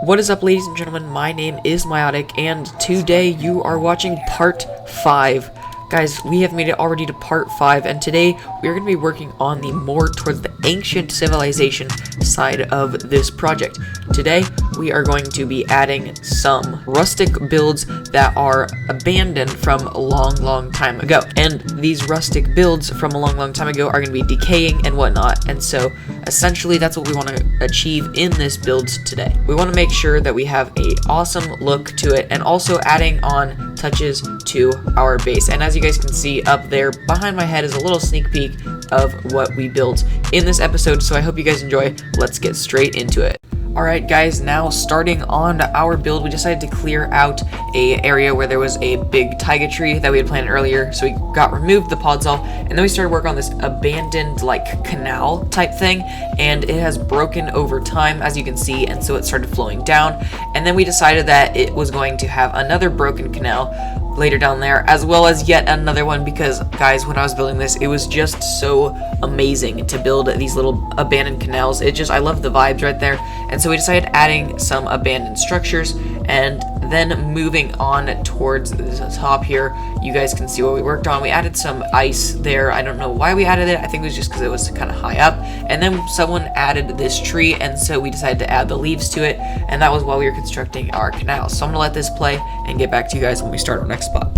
What is up, ladies and gentlemen? My name is Myotic, and today you are watching part 5. Guys, we have made it already to part 5, and today we are going to be working on the more towards the ancient civilization side of this project. Today, we are going to be adding some rustic builds that are abandoned from a long time ago. And these rustic builds from a long time ago are going to be decaying and whatnot, and so essentially that's what we want to achieve in this build today. We want to make sure that we have a awesome look to it, and also adding on touches to our base. And as you guys can see up there behind my head is a little sneak peek of what we built in this episode, so I hope you guys enjoy. Let's get straight into it. Alright guys, now starting on our build, we decided to clear out a area where there was a big taiga tree that we had planted earlier, so we removed the podzol, and then we started work on this abandoned like canal type thing, and it has broken over time, as you can see, and so it started flowing down. And then we decided that it was going to have another broken canal later down there, as well as yet another one, because guys, when I was building this, it was just so amazing to build these little abandoned canals. I love the vibes right there, and so we decided adding some abandoned structures, and then moving on towards the top here, you guys can see what we worked on. We added some ice there. I don't know why we added it. I think it was just because it was kind of high up, and then someone added this tree, and so we decided to add the leaves to it, and that was while we were constructing our canal. So I'm gonna let this play and get back to you guys when we start our next spot.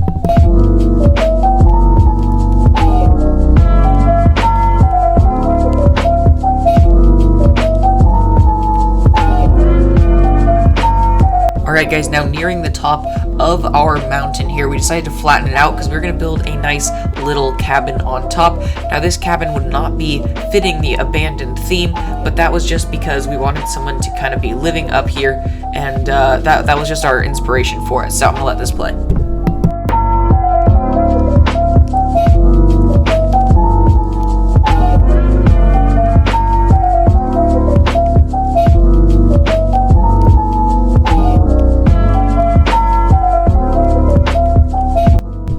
Alright guys, now nearing the top of our mountain here, we decided to flatten it out because we were going to build a nice little cabin on top. Now this cabin would not be fitting the abandoned theme, but that was just because we wanted someone to kind of be living up here, and that was just our inspiration for it. So I'm going to let this play.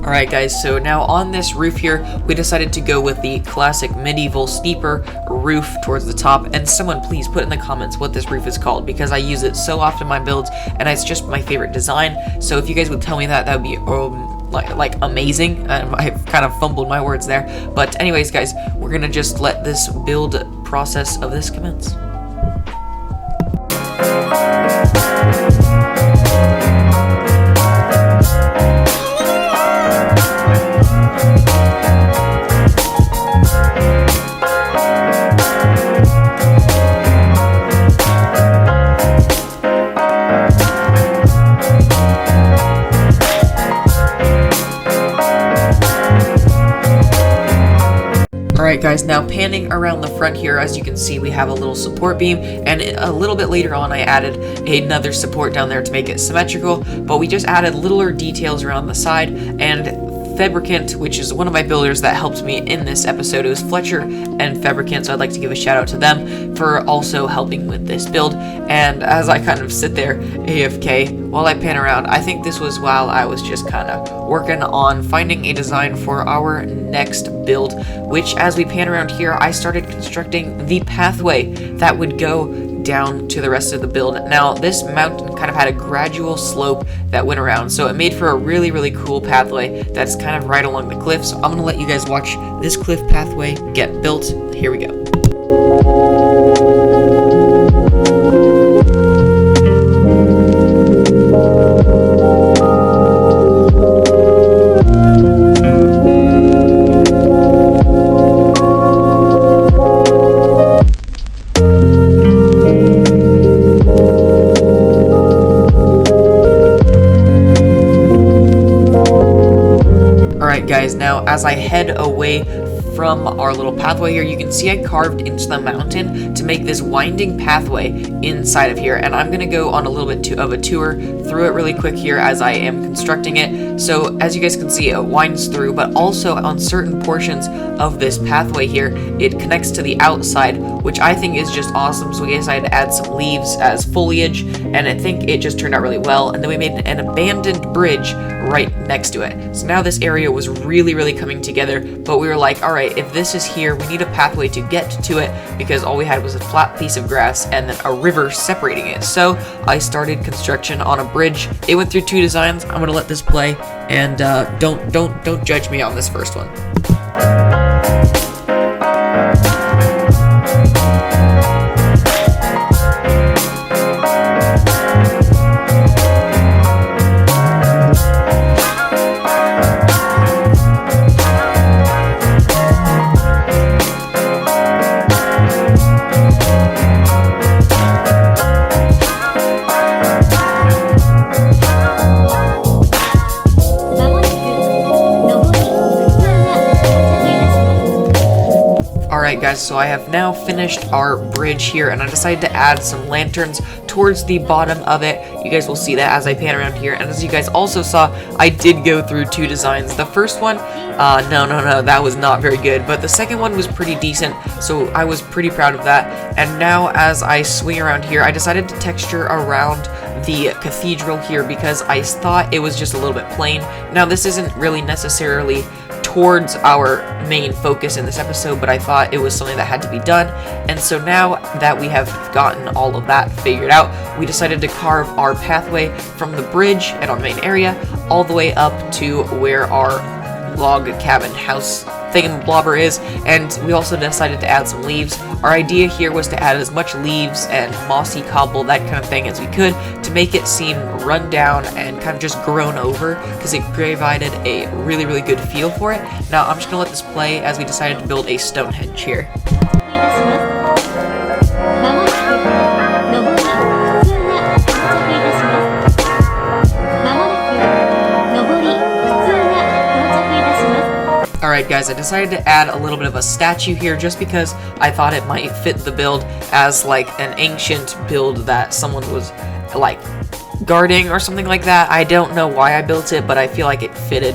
Alright guys, so now on this roof here, we decided to go with the classic medieval steeper roof towards the top, and someone please put in the comments what this roof is called, because I use it so often in my builds, and it's just my favorite design. So if you guys would tell me that, that would be like amazing. I've kind of fumbled my words there, but anyways guys, we're gonna just let this build process of this commence. Alright guys, now panning around the front here, as you can see, we have a little support beam, and a little bit later on I added another support down there to make it symmetrical, but we just added littler details around the side. And Fabricant, which is one of my builders that helped me in this episode, it was Fletcher and Fabricant, so I'd like to give a shout out to them for also helping with this build. And as I kind of sit there AFK while I pan around, I think this was while I was just kind of working on finding a design for our next build, which as we pan around here, I started constructing the pathway that would go down to the rest of the build. Now this mountain kind of had a gradual slope that went around, so it made for a really cool pathway that's kind of right along the cliff. So I'm gonna let you guys watch this cliff pathway get built. Here we go. Guys, now as I head away from our little pathway here, you can see I carved into the mountain to make this winding pathway inside of here, and I'm gonna go on a little bit of a tour through it really quick here as I am constructing it. So as you guys can see, it winds through, but also on certain portions of this pathway here, it connects to the outside, which I think is just awesome. So we decided to add some leaves as foliage, and I think it just turned out really well. And then we made an abandoned bridge right next to it. So now this area was really coming together, but we were like, all right, alright, if this is here, we need a pathway to get to it, because all we had was a flat piece of grass and then a river separating it. So I started construction on a bridge. It went through 2 designs. I'm gonna let this play, and don't judge me on this first one. Alright guys, so I have now finished our bridge here, and I decided to add some lanterns towards the bottom of it. You guys will see that as I pan around here, and as you guys also saw, I did go through 2 designs. The first one, no, that was not very good, but the second one was pretty decent, so I was pretty proud of that. And now as I swing around here, I decided to texture around the cathedral here because I thought it was just a little bit plain. Now this isn't really necessarily towards our main focus in this episode, but I thought it was something that had to be done. And so now that we have gotten all of that figured out, we decided to carve our pathway from the bridge and our main area all the way up to where our log cabin house thingamabobber is, and we also decided to add some leaves. Our idea here was to add as much leaves and mossy cobble, that kind of thing, as we could to make it seem run down and kind of just grown over, because it provided a really good feel for it. Now I'm just gonna let this play as we decided to build a Stonehenge here. Alright guys, I decided to add a little bit of a statue here just because I thought it might fit the build as like an ancient build that someone was like guarding or something like that. I don't know why I built it, but I feel like it fit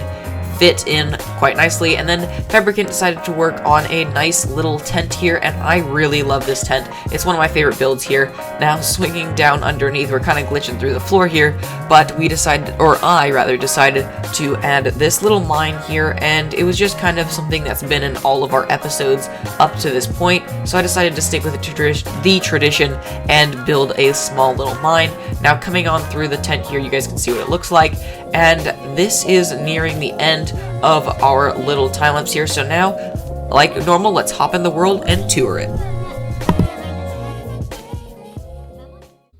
in quite nicely. And then Fabricant decided to work on a nice little tent here, and I really love this tent. It's one of my favorite builds here. Now swinging down underneath, we're kind of glitching through the floor here, but we decided, or I rather decided, to add this little mine here, and it was just kind of something that's been in all of our episodes up to this point, so I decided to stick with the tradition and build a small little mine. Now coming on through the tent here, you guys can see what it looks like, and this is nearing the end of our little time lapse here. So now, like normal, let's hop in the world and tour it.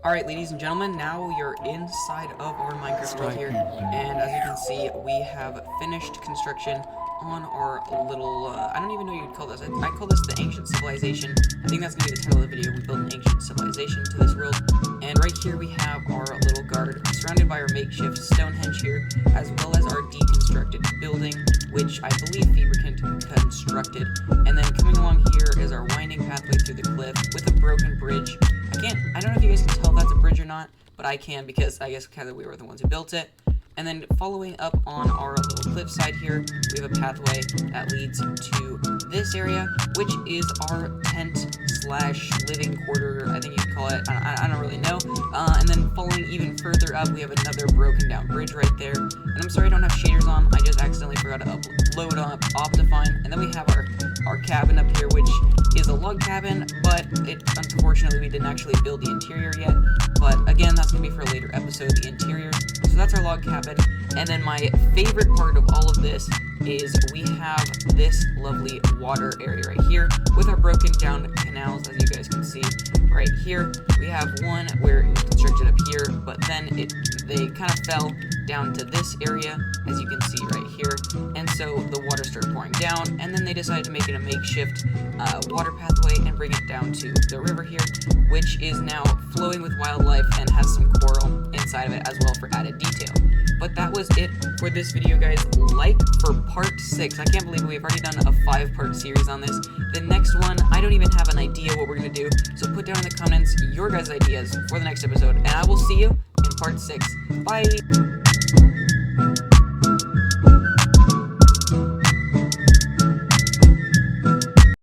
Alright, ladies and gentlemen, now we are inside of our Minecraft world here, and as you can see, we have finished construction on our little, I don't even know what you'd call this. I call this the Ancient Civilization. I think that's going to be the title of the video. We built an ancient civilization to this world. And right here we have our little guard, surrounded by our makeshift Stonehenge here, as well as our deconstructed building, which I believe Fabricant constructed. And then coming along here is our winding pathway through the cliff with a broken bridge. I don't know if you guys can tell if that's a bridge or not, but I can because I guess kind of we were the ones who built it. And then following up on our little cliffside here, we have a pathway that leads to this area, which is our tent slash living quarter, I think you'd call it. I don't really know. And then following even further up, we have another broken down bridge right there. And I'm sorry I don't have shaders on. I just accidentally forgot to load up Optifine. And then we have our cabin up here, which is a log cabin, but unfortunately we didn't actually build the interior yet. But again, that's going to be for a later episode, the interior. So that's our log cabin. And then my favorite part of all of this is we have this lovely water area right here with our broken down canals, as you guys can see right here. We have one where it was constructed up here, but then they kind of fell down to this area, as you can see right here, and so the water started pouring down, and then they decided to make it a makeshift water pathway and bring it down to the river here, which is now flowing with wildlife and has some coral inside of it as well for added detail. But that was it for this video, guys. Like for part 6. I can't believe we've already done a 5-part series on this. The next one, I don't even have an idea what we're going to do, so put down in the comments your guys' ideas for the next episode, and I will see you in part 6. Bye!